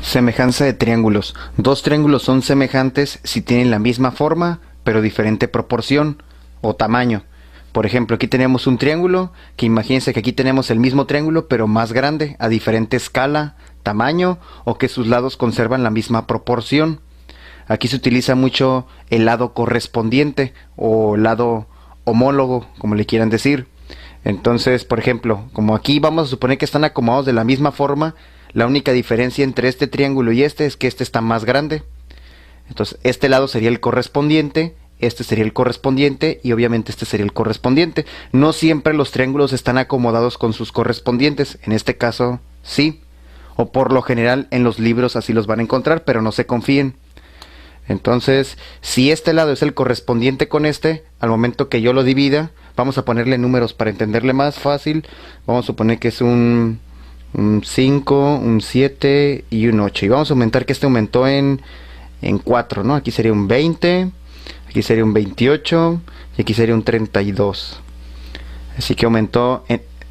Semejanza de triángulos. Dos triángulos son semejantes si tienen la misma forma, pero diferente proporción o tamaño. Por ejemplo, aquí tenemos un triángulo, que imagínense que aquí tenemos el mismo triángulo, pero más grande, a diferente escala, tamaño, o que sus lados conservan la misma proporción. Aquí se utiliza mucho el lado correspondiente o lado homólogo, como le quieran decir. Entonces, por ejemplo, como aquí vamos a suponer que están acomodados de la misma forma, la única diferencia entre este triángulo y este es que este está más grande. Entonces, este lado sería el correspondiente, este sería el correspondiente y obviamente este sería el correspondiente. No siempre los triángulos están acomodados con sus correspondientes, en este caso sí, o por lo general en los libros así los van a encontrar, pero no se confíen. Entonces, si este lado es el correspondiente con este, al momento que yo lo divida, vamos a ponerle números para entenderle más fácil. Vamos a suponer que es un 5, un 7 y un 8. Y vamos a aumentar que este aumentó en 4, ¿no? Aquí sería un 20, aquí sería un 28 y aquí sería un 32. Así que aumentó,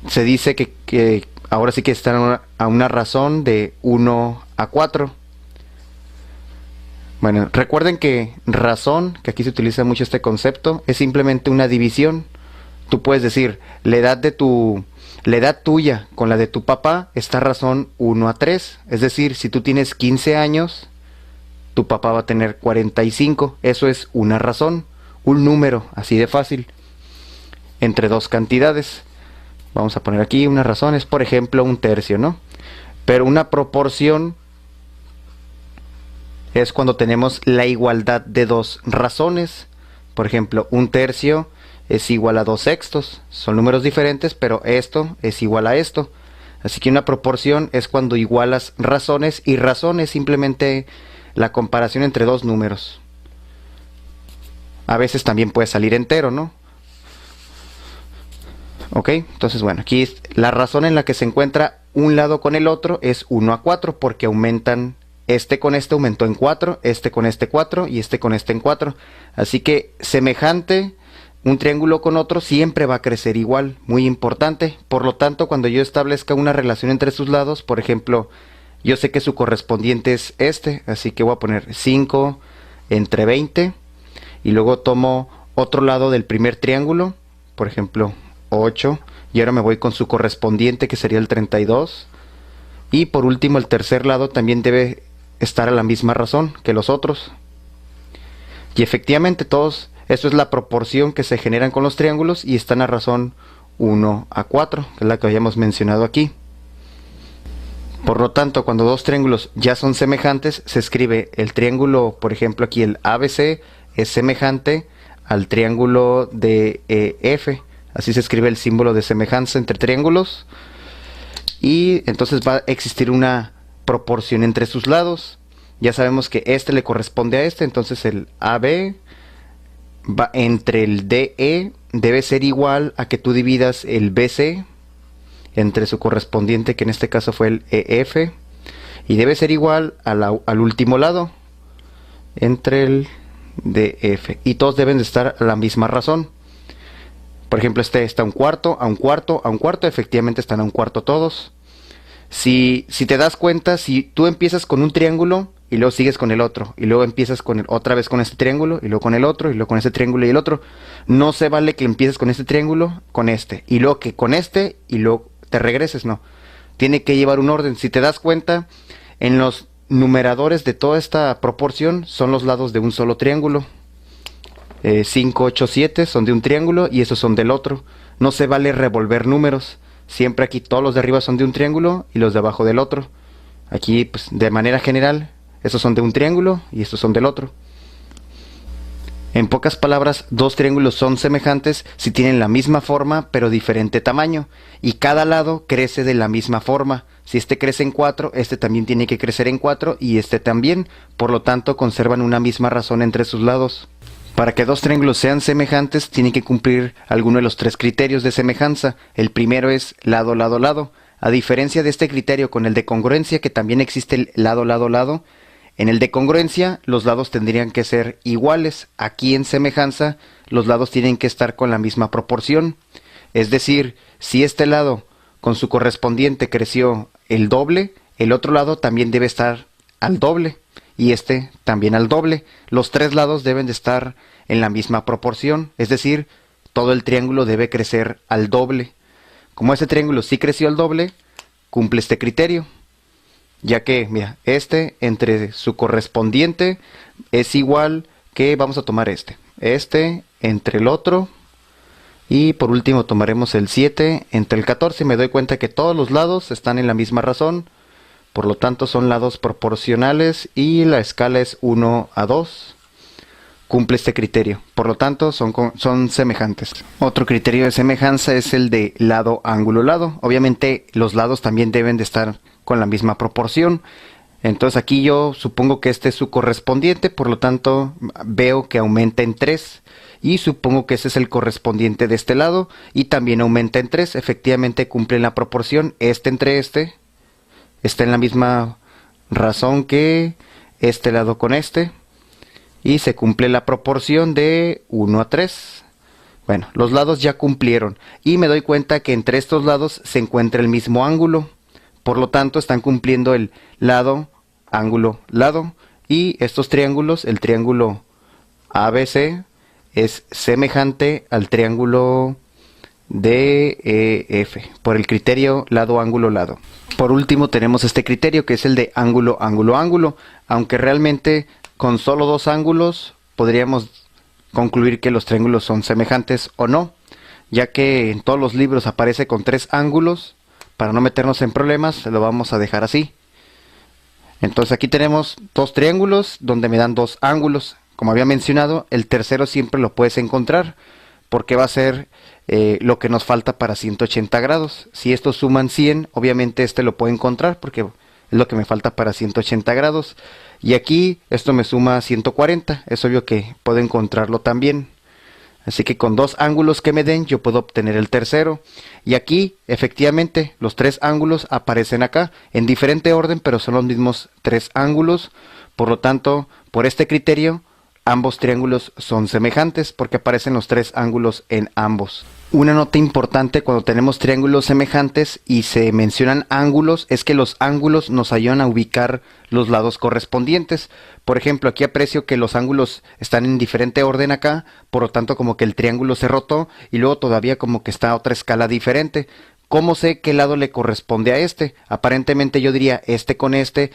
se dice que ahora sí que están a una razón de 1 a 4. Bueno, recuerden que razón, que aquí se utiliza mucho este concepto, es simplemente una división. Tú puedes decir, la edad tuya con la de tu papá está razón 1 a 3. Es decir, si tú tienes 15 años, tu papá va a tener 45. Eso es una razón, un número, así de fácil, entre dos cantidades. Vamos a poner aquí unas razones, por ejemplo, un tercio, ¿no? Pero una proporción es cuando tenemos la igualdad de dos razones. Por ejemplo, un tercio es igual a 2 sextos. Son números diferentes, pero esto es igual a esto. Así que una proporción es cuando igualas razones, y razón es simplemente la comparación entre dos números. A veces también puede salir entero, ¿no? Ok, entonces bueno, aquí la razón en la que se encuentra un lado con el otro es 1 a 4, porque aumentan, este con este aumentó en 4, este con este 4 y este con este en 4. Así que semejante, un triángulo con otro siempre va a crecer igual, muy importante. Por lo tanto, cuando yo establezca una relación entre sus lados, por ejemplo, yo sé que su correspondiente es este, así que voy a poner 5 entre 20, y luego tomo otro lado del primer triángulo, por ejemplo 8, y ahora me voy con su correspondiente, que sería el 32, y por último el tercer lado también debe estar a la misma razón que los otros. Y efectivamente todos, eso es la proporción que se generan con los triángulos, y están a razón 1 a 4, que es la que habíamos mencionado aquí. Por lo tanto, cuando dos triángulos ya son semejantes, se escribe el triángulo, por ejemplo aquí el ABC es semejante al triángulo de F. Así se escribe el símbolo de semejanza entre triángulos. Y entonces va a existir una proporción entre sus lados. Ya sabemos que este le corresponde a este, entonces el AB va entre el DE, debe ser igual a que tú dividas el BC entre su correspondiente, que en este caso fue el EF, y debe ser igual al último lado, entre el DF, y todos deben de estar a la misma razón. Por ejemplo, este está a un cuarto, a un cuarto, a un cuarto, efectivamente están a un cuarto todos. Si te das cuenta, si tú empiezas con un triángulo y luego sigues con el otro, y luego empiezas con otra vez con este triángulo, y luego con el otro, y luego con este triángulo y el otro, no se vale que empieces con este triángulo, con este, y luego que con este, y luego te regreses, no. Tiene que llevar un orden. Si te das cuenta, en los numeradores de toda esta proporción son los lados de un solo triángulo. 5, 8, 7 son de un triángulo y esos son del otro. No se vale revolver números. Siempre aquí todos los de arriba son de un triángulo y los de abajo del otro. Aquí, pues, de manera general, esos son de un triángulo y estos son del otro. En pocas palabras, dos triángulos son semejantes si tienen la misma forma pero diferente tamaño, y cada lado crece de la misma forma. Si este crece en 4, este también tiene que crecer en 4 y este también. Por lo tanto, conservan una misma razón entre sus lados. Para que dos triángulos sean semejantes, tienen que cumplir alguno de los 3 criterios de semejanza. El primero es lado, lado, lado. A diferencia de este criterio con el de congruencia, que también existe el lado, lado, lado, En el de congruencia, los lados tendrían que ser iguales. Aquí en semejanza, los lados tienen que estar con la misma proporción. Es decir, si este lado con su correspondiente creció el doble, el otro lado también debe estar al doble y este también al doble. Los tres lados deben de estar en la misma proporción, es decir, todo el triángulo debe crecer al doble. Como este triángulo sí creció al doble, cumple este criterio, ya que, mira, este entre su correspondiente es igual que, vamos a tomar este entre el otro, y por último tomaremos el 7 entre el 14. Me doy cuenta que todos los lados están en la misma razón, por lo tanto son lados proporcionales y la escala es 1:2. Cumple este criterio, por lo tanto son semejantes. Otro criterio de semejanza es el de lado, ángulo, lado. Obviamente los lados también deben de estar con la misma proporción. Entonces aquí yo supongo que este es su correspondiente, por lo tanto veo que aumenta en 3. Y supongo que ese es el correspondiente de este lado y también aumenta en 3. Efectivamente cumple la proporción. Este entre este está en la misma razón que este lado con este. Y se cumple la proporción de 1:3. Bueno, los lados ya cumplieron. Y me doy cuenta que entre estos lados se encuentra el mismo ángulo. Por lo tanto, están cumpliendo el lado, ángulo, lado. Y estos triángulos, el triángulo ABC, es semejante al triángulo DEF, por el criterio lado, ángulo, lado. Por último, tenemos este criterio que es el de ángulo, ángulo, ángulo. Aunque realmente con solo dos ángulos podríamos concluir que los triángulos son semejantes o no, ya que en todos los libros aparece con 3 ángulos. Para no meternos en problemas, lo vamos a dejar así. Entonces aquí tenemos dos triángulos donde me dan 2 ángulos. Como había mencionado, el tercero siempre lo puedes encontrar porque va a ser lo que nos falta para 180 grados. Si estos suman 100, obviamente este lo puedo encontrar porque es lo que me falta para 180 grados. Y aquí esto me suma 140, es obvio que puedo encontrarlo también. Así que con 2 ángulos que me den yo puedo obtener el tercero. Y aquí efectivamente los 3 ángulos aparecen acá en diferente orden, pero son los mismos 3 ángulos. Por lo tanto, por este criterio, ambos triángulos son semejantes porque aparecen los 3 ángulos en ambos. Una nota importante cuando tenemos triángulos semejantes y se mencionan ángulos es que los ángulos nos ayudan a ubicar los lados correspondientes. Por ejemplo, aquí aprecio que los ángulos están en diferente orden acá, por lo tanto como que el triángulo se rotó y luego todavía como que está a otra escala diferente. ¿Cómo sé qué lado le corresponde a este? Aparentemente yo diría este con este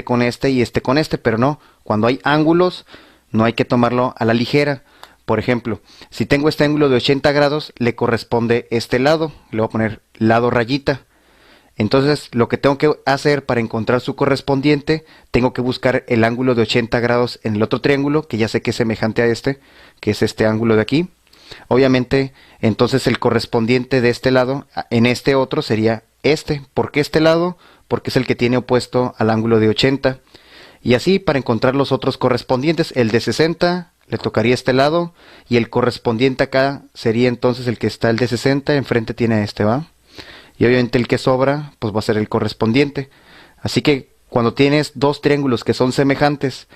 con este y este con este, pero no. Cuando hay ángulos no hay que tomarlo a la ligera. Por ejemplo, si tengo este ángulo de 80 grados, le corresponde este lado. Le voy a poner lado rayita. Entonces, lo que tengo que hacer para encontrar su correspondiente, tengo que buscar el ángulo de 80 grados en el otro triángulo, que ya sé que es semejante a este, que es este ángulo de aquí. Obviamente, entonces el correspondiente de este lado, en este otro, sería este. ¿Por qué este lado? Porque es el que tiene opuesto al ángulo de 80. Y así, para encontrar los otros correspondientes, el de 60... le tocaría este lado y el correspondiente acá sería entonces el que está el de 60, enfrente tiene este, ¿va? Y obviamente el que sobra pues va a ser el correspondiente. Así que cuando tienes 2 triángulos que son semejantes,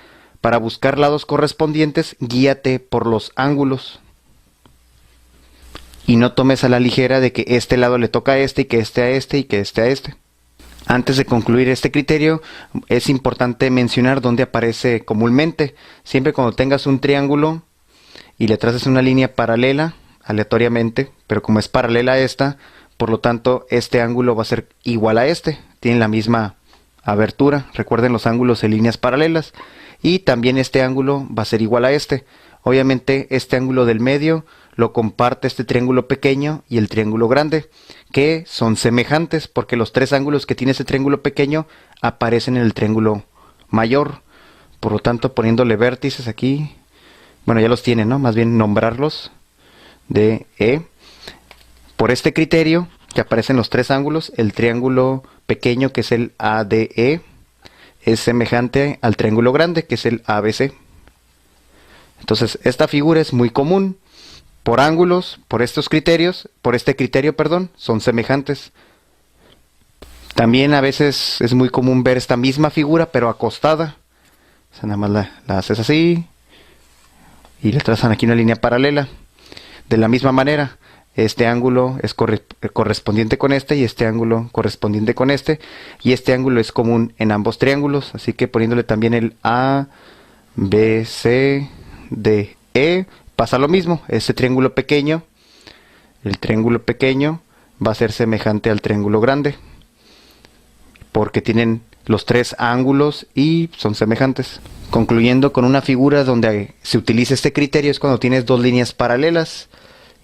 para buscar lados correspondientes, guíate por los ángulos. Y no tomes a la ligera de que este lado le toca a este y que este a este y que este a este. Antes de concluir este criterio, es importante mencionar dónde aparece comúnmente. Siempre cuando tengas un triángulo y le traces una línea paralela, aleatoriamente, pero como es paralela a esta, por lo tanto este ángulo va a ser igual a este. Tienen la misma abertura. Recuerden los ángulos en líneas paralelas. Y también este ángulo va a ser igual a este. Obviamente este ángulo del medio lo comparte este triángulo pequeño y el triángulo grande, que son semejantes porque los 3 ángulos que tiene ese triángulo pequeño aparecen en el triángulo mayor. Por lo tanto, poniéndole vértices aquí, bueno, ya los tienen, ¿no? Más bien nombrarlos de E. Por este criterio que aparecen los 3 ángulos, el triángulo pequeño, que es el ADE, es semejante al triángulo grande, que es el ABC. Entonces, esta figura es muy común. Por ángulos, por estos criterios, por este criterio, perdón, son semejantes. También a veces es muy común ver esta misma figura, pero acostada. O sea, nada más la haces así y le trazan aquí una línea paralela. De la misma manera, este ángulo es correspondiente con este y este ángulo correspondiente con este, y este ángulo es común en ambos triángulos, así que poniéndole también el A, B, C, D, E, pasa lo mismo. Este triángulo pequeño, el triángulo pequeño va a ser semejante al triángulo grande, porque tienen los tres ángulos y son semejantes. Concluyendo con una figura donde se utiliza este criterio es cuando tienes dos líneas paralelas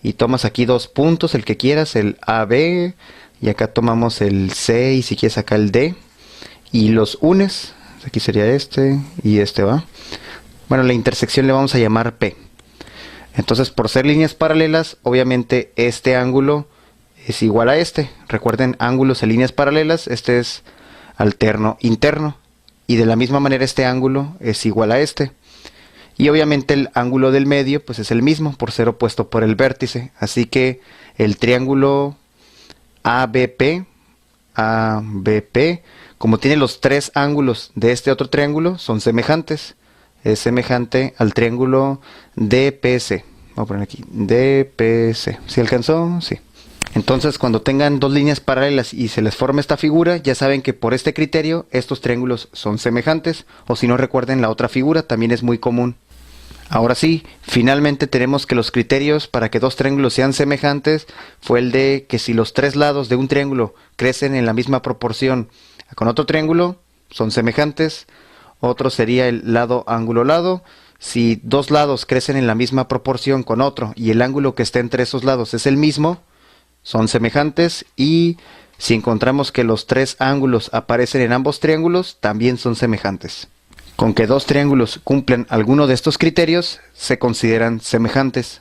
y tomas aquí dos puntos, el que quieras, el AB, y acá tomamos el C y si quieres acá el D, y los unes. Aquí sería este y este, ¿va? Bueno, la intersección le vamos a llamar P. Entonces, por ser líneas paralelas, obviamente este ángulo es igual a este. Recuerden, ángulos en líneas paralelas, este es alterno interno, y de la misma manera este ángulo es igual a este. Y obviamente el ángulo del medio pues es el mismo por ser opuesto por el vértice. Así que el triángulo ABP, como tiene los tres ángulos de este otro triángulo, son semejantes. Es semejante al triángulo DPC. Voy a poner aquí DPC. ¿Sí alcanzó? Sí. Entonces, cuando tengan dos líneas paralelas y se les forma esta figura, ya saben que por este criterio estos triángulos son semejantes. O si no, recuerden la otra figura, también es muy común. Ahora sí, finalmente tenemos que los criterios para que dos triángulos sean semejantes fue el de que si los tres lados de un triángulo crecen en la misma proporción con otro triángulo, son semejantes. Otro sería el lado ángulo lado. Si dos lados crecen en la misma proporción con otro y el ángulo que está entre esos lados es el mismo, son semejantes. Y si encontramos que los tres ángulos aparecen en ambos triángulos, también son semejantes. Con que dos triángulos cumplen alguno de estos criterios, se consideran semejantes.